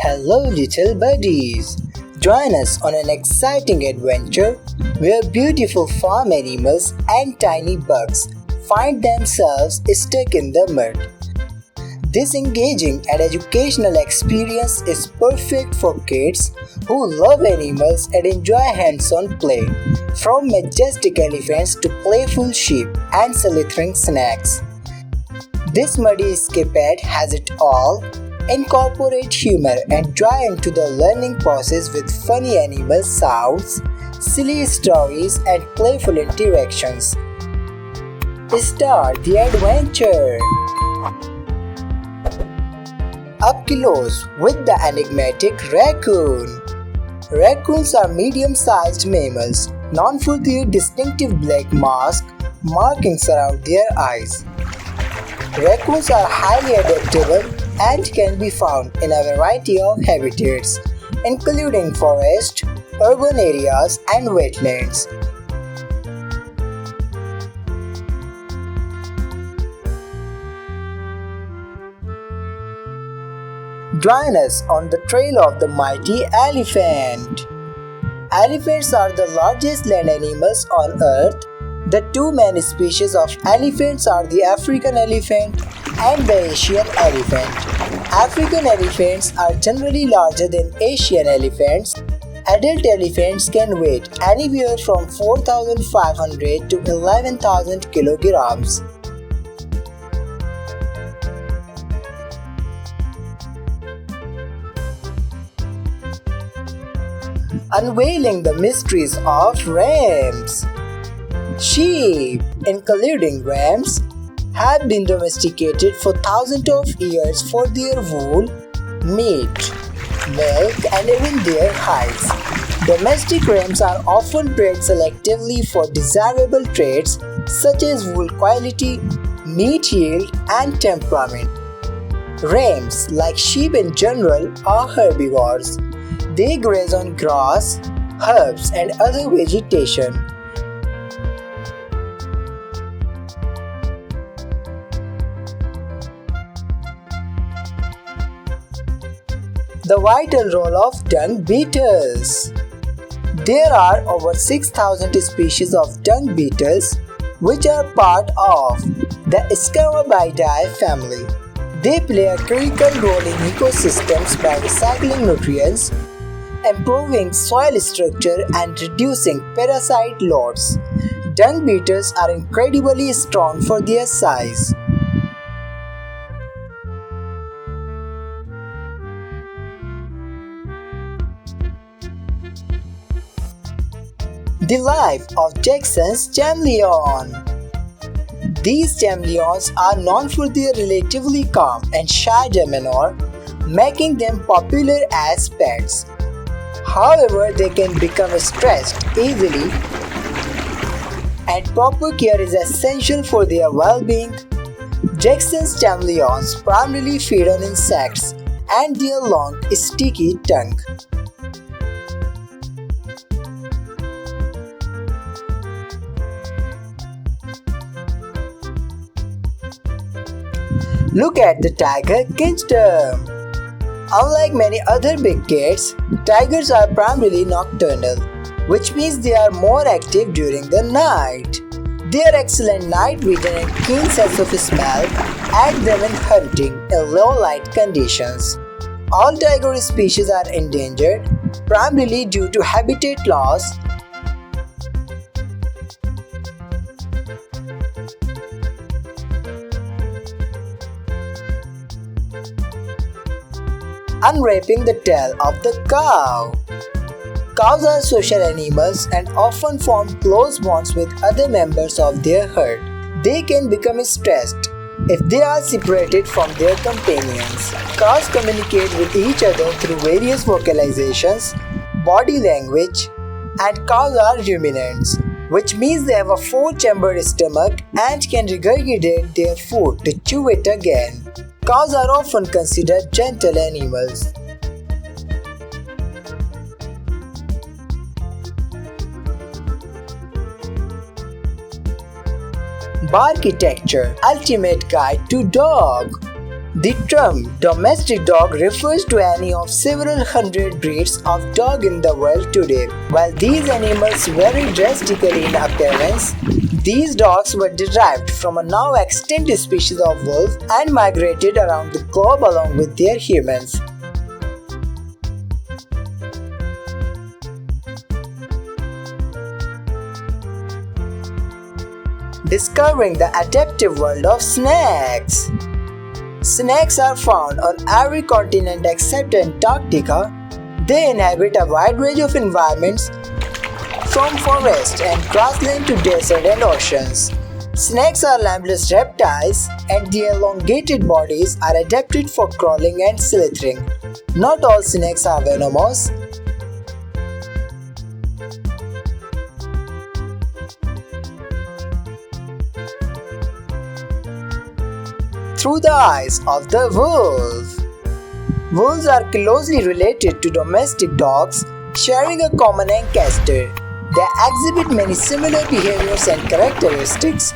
Hello, little buddies! Join us on an exciting adventure where beautiful farm animals and tiny bugs find themselves stuck in the mud. This engaging and educational experience is perfect for kids who love animals and enjoy hands on play, from majestic elephants to playful sheep and slithering snakes. This muddy escapade has it all. Incorporate humor and joy into the learning process with funny animal sounds, silly stories, and playful interactions. Start the adventure! Up close with the enigmatic raccoon. Raccoons are medium-sized mammals known for their distinctive black mask markings around their eyes. Raccoons are highly adaptable and can be found in a variety of habitats, including forest, urban areas, and wetlands. Join us on the trail of the mighty elephant. Elephants are the largest land animals on earth. The two main species of elephants are the African elephant and the Asian elephant. African elephants are generally larger than Asian elephants. Adult elephants can weigh anywhere from 4,500 to 11,000 kilograms. Unveiling the mysteries of rams. Sheep, including rams, have been domesticated for thousands of years for their wool, meat, milk, and even their hides. Domestic rams are often bred selectively for desirable traits such as wool quality, meat yield, and temperament. Rams, like sheep in general, are herbivores. They graze on grass, herbs, and other vegetation. The vital role of dung beetles. There are over 6,000 species of dung beetles, which are part of the Scarabaeidae family. They play a critical role in ecosystems by recycling nutrients, improving soil structure, and reducing parasite loads. Dung beetles are incredibly strong for their size. The life of Jackson's chameleon. These chameleons are known for their relatively calm and shy demeanor, making them popular as pets. However, they can become stressed easily, and proper care is essential for their well-being. Jackson's chameleons primarily feed on insects and their long, sticky tongue. Look at the tiger kingdom. Unlike many other big cats, tigers are primarily nocturnal, which means they are more active during the night. Their excellent night vision and keen sense of smell aid them in hunting in low light conditions. All tiger species are endangered, primarily due to habitat loss. Unwrapping the tail of the cow. Cows are social animals and often form close bonds with other members of their herd. They can become stressed if they are separated from their companions. Cows communicate with each other through various vocalizations, body language, and cows are ruminants, which means they have a four-chambered stomach and can regurgitate their food to chew it again. Cows are often considered gentle animals. Barkitecture, Ultimate Guide to Dog. The term domestic dog refers to any of several hundred breeds of dog in the world today. While these animals vary drastically in appearance, these dogs were derived from a now extinct species of wolf and migrated around the globe along with their humans. Discovering the adaptive world of snakes. Snakes are found on every continent except Antarctica. They inhabit a wide range of environments, from forest and grassland to desert and oceans. Snakes are limbless reptiles, and their elongated bodies are adapted for crawling and slithering. Not all snakes are venomous. Through the eyes of the wolf. Wolves are closely related to domestic dogs, sharing a common ancestor. They exhibit many similar behaviors and characteristics.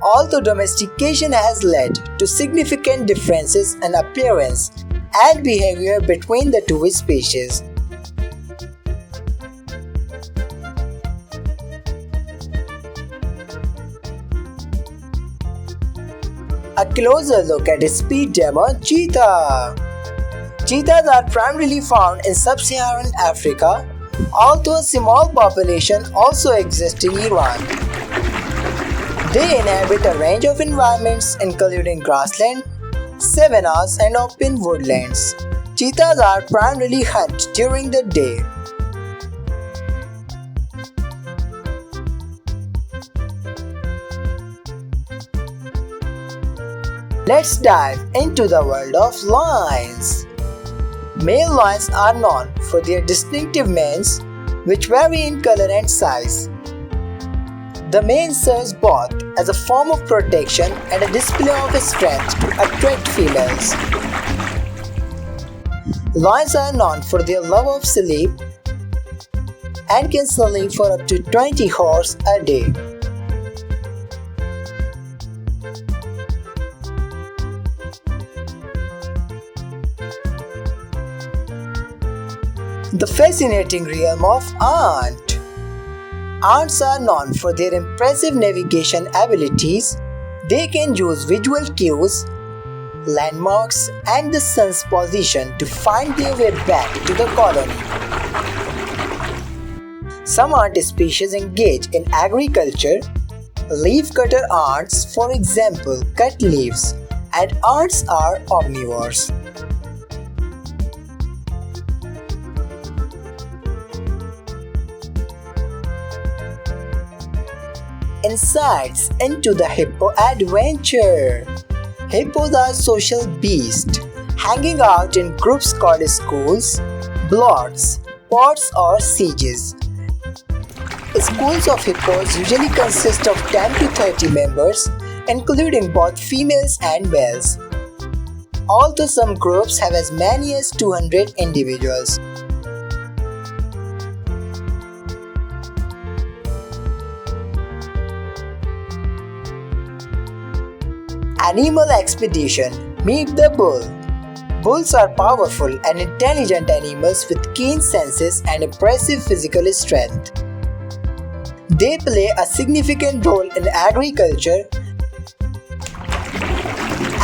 Although domestication has led to significant differences in appearance and behavior between the two species. A closer look at speed demon cheetah. Cheetahs are primarily found in sub-Saharan Africa, although a small population also exists in Iran. They inhabit a range of environments including grassland, savannas and open woodlands. Cheetahs are primarily hunt during the day. Let's dive into the world of lions. Male lions are known for their distinctive manes, which vary in color and size. The mane serves both as a form of protection and a display of strength to attract females. Lions are known for their love of sleep and can sleep for up to 20 hours a day. The fascinating realm of ant. Ants are known for their impressive navigation abilities. They can use visual cues, landmarks, and the sun's position to find their way back to the colony. Some ant species engage in agriculture. Leaf-cutter ants, for example, cut leaves, and ants are omnivores. Insights into the hippo adventure. Hippos are social beasts, hanging out in groups called schools, bloods, pods or sieges. Schools of hippos usually consist of 10 to 30 members, including both females and males. Although some groups have as many as 200 individuals. Animal expedition. Meet the bull. Bulls are powerful and intelligent animals with keen senses and impressive physical strength. They play a significant role in agriculture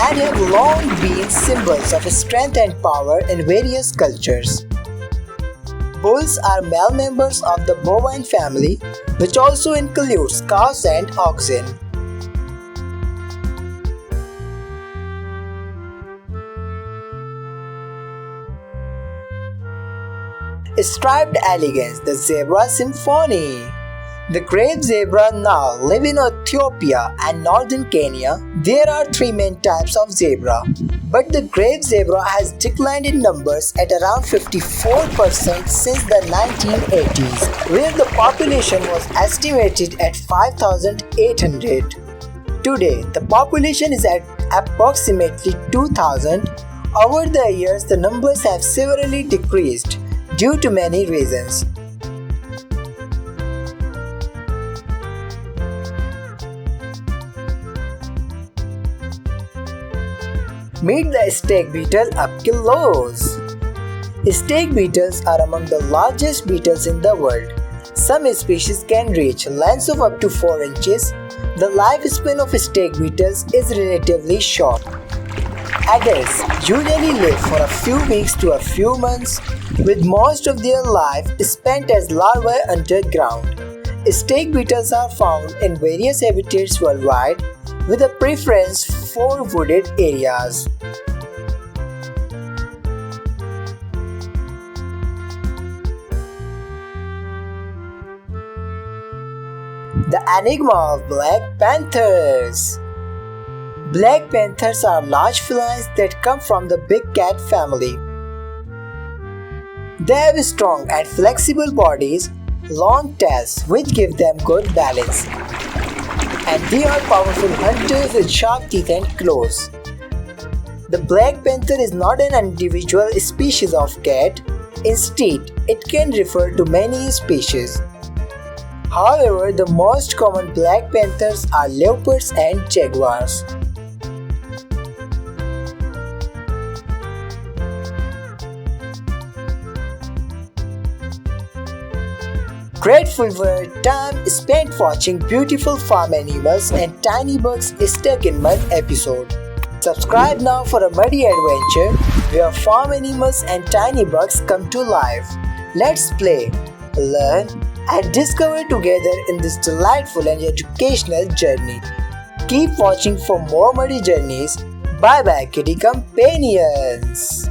and have long been symbols of strength and power in various cultures. Bulls are male members of the bovine family, which also includes cows and oxen. Striped elegance, the zebra symphony. The great zebra now live in Ethiopia and northern Kenya. There are three main types of zebra, but the great zebra has declined in numbers at around 54% since the 1980s, where the population was estimated at 5,800. Today, the population is at approximately 2,000. Over the years, the numbers have severely decreased due to many reasons. Meet the stag beetle up close. Stag beetles are among the largest beetles in the world. Some species can reach lengths of up to 4 inches. The lifespan of stag beetles is relatively short. Adults usually live for a few weeks to a few months, with most of their life spent as larvae underground. Stag beetles are found in various habitats worldwide, with a preference for wooded areas. The enigma of black panthers. Black panthers are large felines that come from the big cat family. They have strong and flexible bodies, long tails which give them good balance, and they are powerful hunters with sharp teeth and claws. The black panther is not an individual species of cat. Instead, it can refer to many species. However, the most common black panthers are leopards and jaguars. Grateful for your time spent watching beautiful farm animals and tiny bugs stuck in mud episode. Subscribe now for a muddy adventure where farm animals and tiny bugs come to life. Let's play, learn, and discover together in this delightful and educational journey. Keep watching for more muddy journeys. Bye bye, kitty companions.